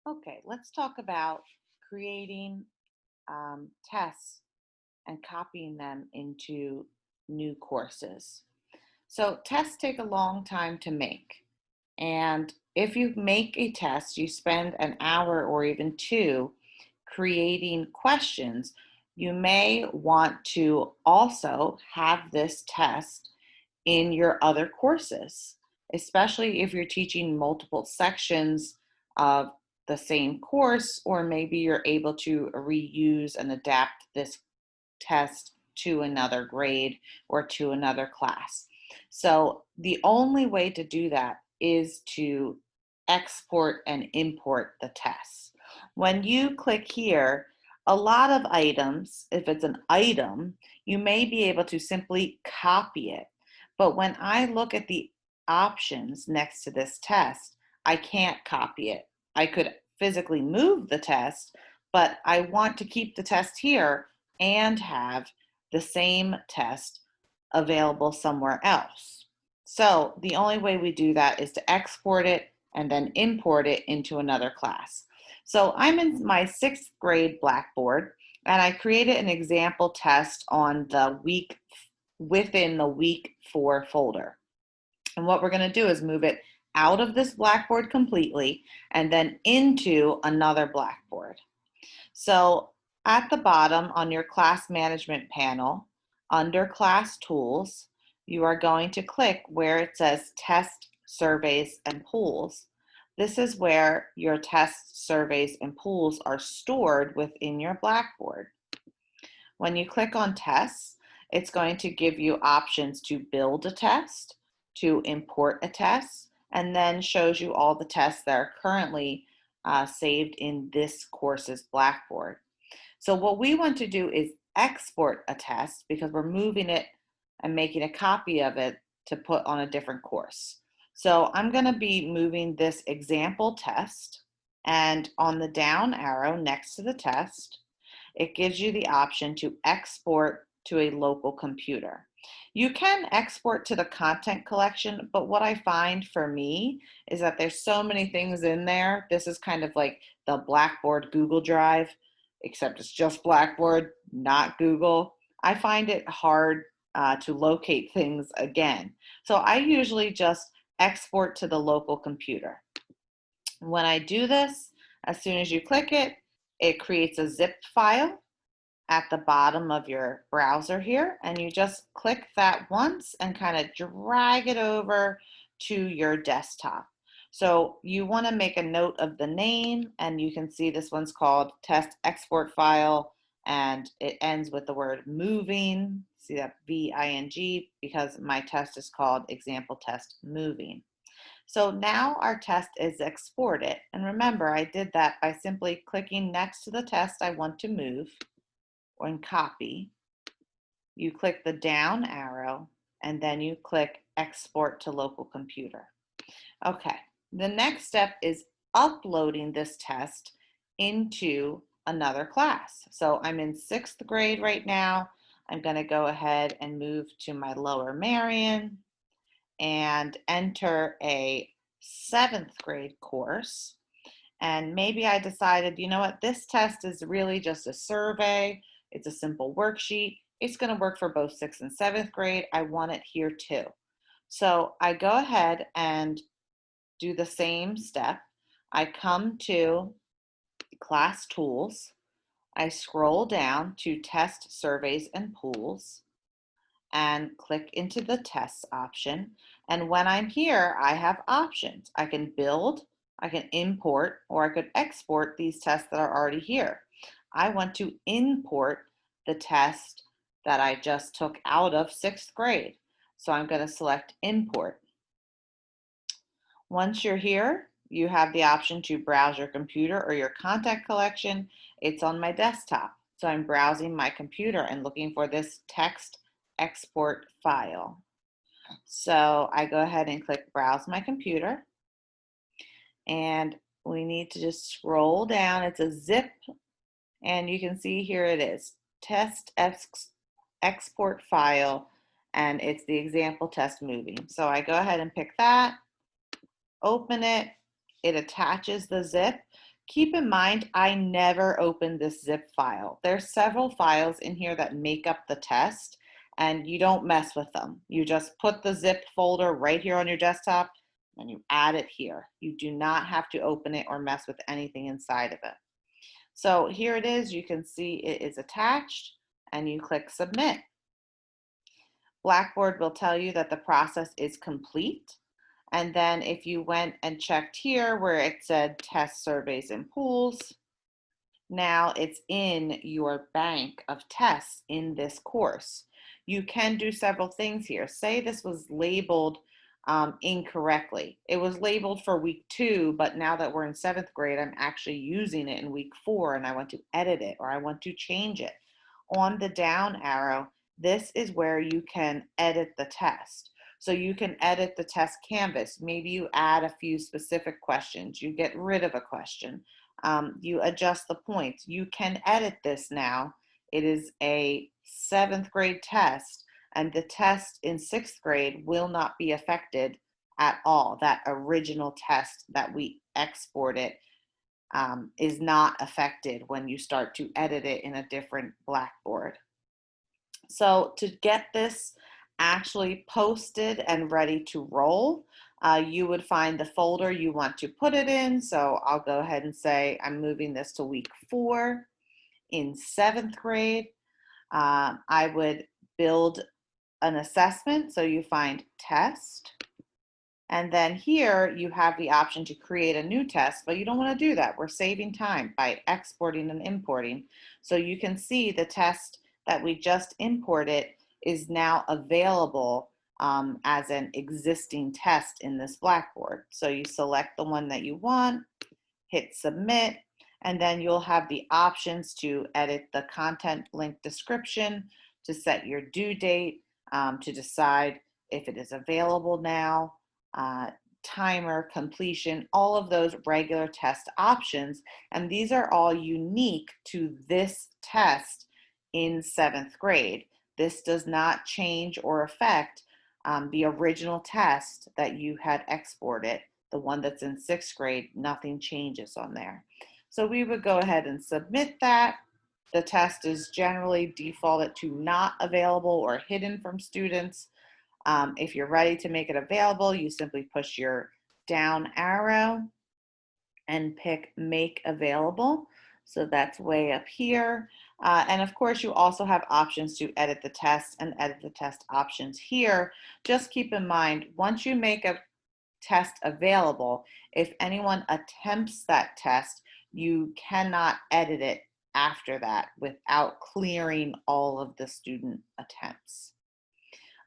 Okay, let's talk about creating tests and copying them into new courses. So, tests take a long time to make. And if you make a test, you spend an hour or even two creating questions. You may want to also have this test in your other courses, especially if you're teaching multiple sections of the same course, or maybe you're able to reuse and adapt this test to another grade or to another class. So the only way to do that is to export and import the tests. When you click here, a lot of items, if it's an item, you may be able to simply copy it. But when I look at the options next to this test, I can't copy it. I could physically move the test, but I want to keep the test here and have the same test available somewhere else. So the only way we do that is to export it and then import it into another class. So I'm in my sixth grade Blackboard, and I created an example test on the week within the week 4 folder. And what we're going to do is move it out of this Blackboard completely and then into another Blackboard. So at the bottom on your class management panel, under class tools, you are going to click where it says test surveys and pools. This is where your tests, surveys, and pools are stored within your Blackboard. When you click on tests, it's going to give you options to build a test, to import a test, and then shows you all the tests that are currently saved in this course's Blackboard. So what we want to do is export a test because we're moving it and making a copy of it to put on a different course. So I'm going to be moving this example test, and on the down arrow next to the test, it gives you the option to export to a local computer. You can export to the content collection, but what I find for me is that there's so many things in there. This is kind of like the Blackboard Google Drive, except it's just Blackboard, not Google. I find it hard to locate things again. So I usually just export to the local computer. When I do this, as soon as you click it, it creates a zip file at the bottom of your browser here, and you just click that once and kind of drag it over to your desktop. So you want to make a note of the name, and you can see this one's called test export file, and it ends with the word moving. See that VING, because my test is called example test moving. So now our test is exported. And remember, I did that by simply clicking next to the test I want to move or copy. You click the down arrow and then you click export to local computer. Okay, the next step is uploading this test into another class. So I'm in sixth grade right now. I'm going to go ahead and move to my Lower Merion and enter a seventh grade course. And maybe I decided, you know what, this test is really just a survey. It's a simple worksheet. It's going to work for both sixth and seventh grade. I want it here too. So I go ahead and do the same step. I come to class tools. I scroll down to test surveys and pools and click into the tests option. And when I'm here, I have options. I can build, I can import, or I could export these tests that are already here. I want to import the test that I just took out of sixth grade. So I'm going to select import. Once you're here, you have the option to browse your computer or your content collection. It's on my desktop. So I'm browsing my computer and looking for this text export file. So I go ahead and click browse my computer, and we need to just scroll down. It's a zip, and you can see here it is, test export file, and it's the example test moving. So I go ahead and pick that, open it, it attaches the zip. Keep in mind, I never opened this zip file. There's several files in here that make up the test, and you don't mess with them. You just put the zip folder right here on your desktop and you add it here. You do not have to open it or mess with anything inside of it. So here it is. You can see it is attached and you click submit. Blackboard will tell you that the process is complete. And then if you went and checked here where it said test surveys and pools, now it's in your bank of tests in this course. You can do several things here. Say this was labeled incorrectly. It was labeled for week 2, but now that we're in 7th grade, I'm actually using it in week 4 and I want to edit it or I want to change it. On the down arrow, this is where you can edit the test. So you can edit the test canvas. Maybe you add a few specific questions. You get rid of a question. You adjust the points. You can edit this now. It is a 7th grade test, and the test in 6th grade will not be affected at all. That original test that we exported is not affected when you start to edit it in a different Blackboard. So to get this actually posted and ready to roll, you would find the folder you want to put it in. So I'll go ahead and say I'm moving this to week 4 in 7th grade. I would build an assessment. So you find test. And then here you have the option to create a new test, but you don't want to do that. We're saving time by exporting and importing. So you can see the test that we just imported is now available as an existing test in this Blackboard. So you select the one that you want, hit submit, and then you'll have the options to edit the content link description, to set your due date, to decide if it is available now, timer, completion, all of those regular test options. And these are all unique to this test in 7th grade. This does not change or affect the original test that you had exported, the one that's in 6th grade. Nothing changes on there. So we would go ahead and submit that. The test is generally defaulted to not available or hidden from students. If you're ready to make it available, you simply push your down arrow and pick make available. So that's way up here. And of course, you also have options to edit the test and edit the test options here. Just keep in mind, once you make a test available, if anyone attempts that test, you cannot edit it after that without clearing all of the student attempts.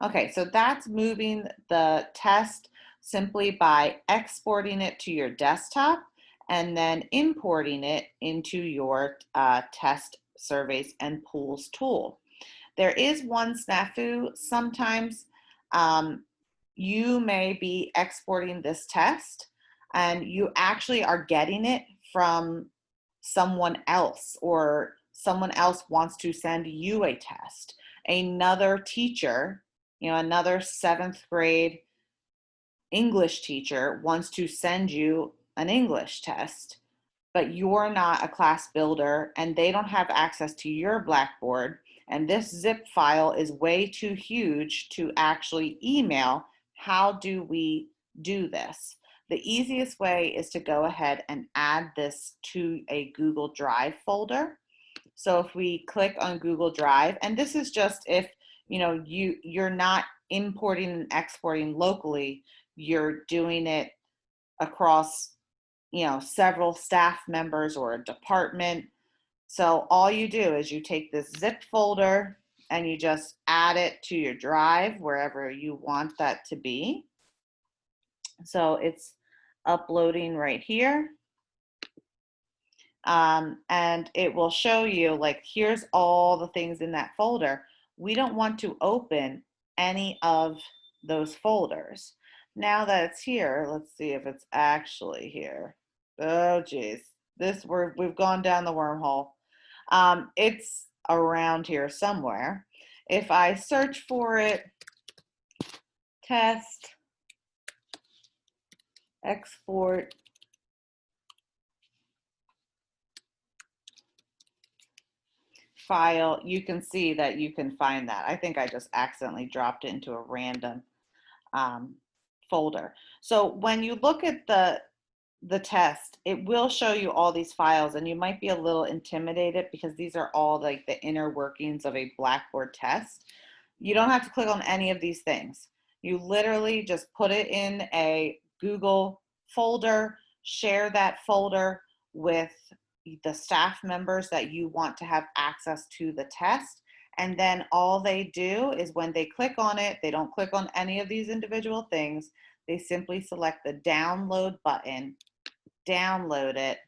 Okay, so that's moving the test simply by exporting it to your desktop and then importing it into your test surveys and pools tool. There is one snafu. Sometimes you may be exporting this test and you actually are getting it from someone else, or someone else wants to send you a test. Another teacher, another 7th grade English teacher wants to send you an English test, but you're not a class builder and they don't have access to your Blackboard, and this zip file is way too huge to actually email. How do we do this? The easiest way is to go ahead and add this to a Google Drive folder. So if we click on Google Drive, and this is just if you're not importing and exporting locally, you're doing it across several staff members or a department. So all you do is you take this zip folder and you just add it to your drive wherever you want that to be. So it's uploading right here. And it will show you, like, here's all the things in that folder. We don't want to open any of those folders. Now that it's here, let's see if it's actually here. Oh geez, we've gone down the wormhole. It's around here somewhere. If I search for it, test, export, file, you can see that you can find that. I think I just accidentally dropped it into a random um, folder. So when you look at the test, it will show you all these files, and you might be a little intimidated because these are all like the inner workings of a Blackboard test. You don't have to click on any of these things. You literally just put it in a Google folder, share that folder with the staff members that you want to have access to the test. And then all they do is when they click on it, they don't click on any of these individual things. They simply select the download button, download it.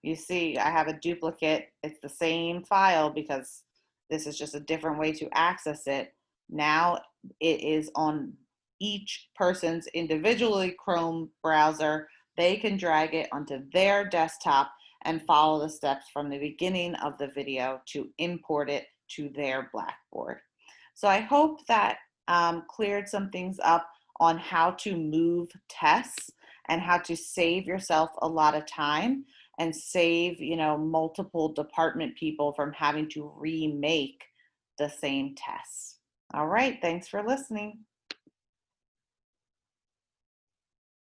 You see, I have a duplicate. It's the same file because this is just a different way to access it. Now it is on each person's individually Chrome browser. They can drag it onto their desktop and follow the steps from the beginning of the video to import it to their Blackboard. So I hope that cleared some things up on how to move tests and how to save yourself a lot of time and save, multiple department people from having to remake the same tests. All right, thanks for listening.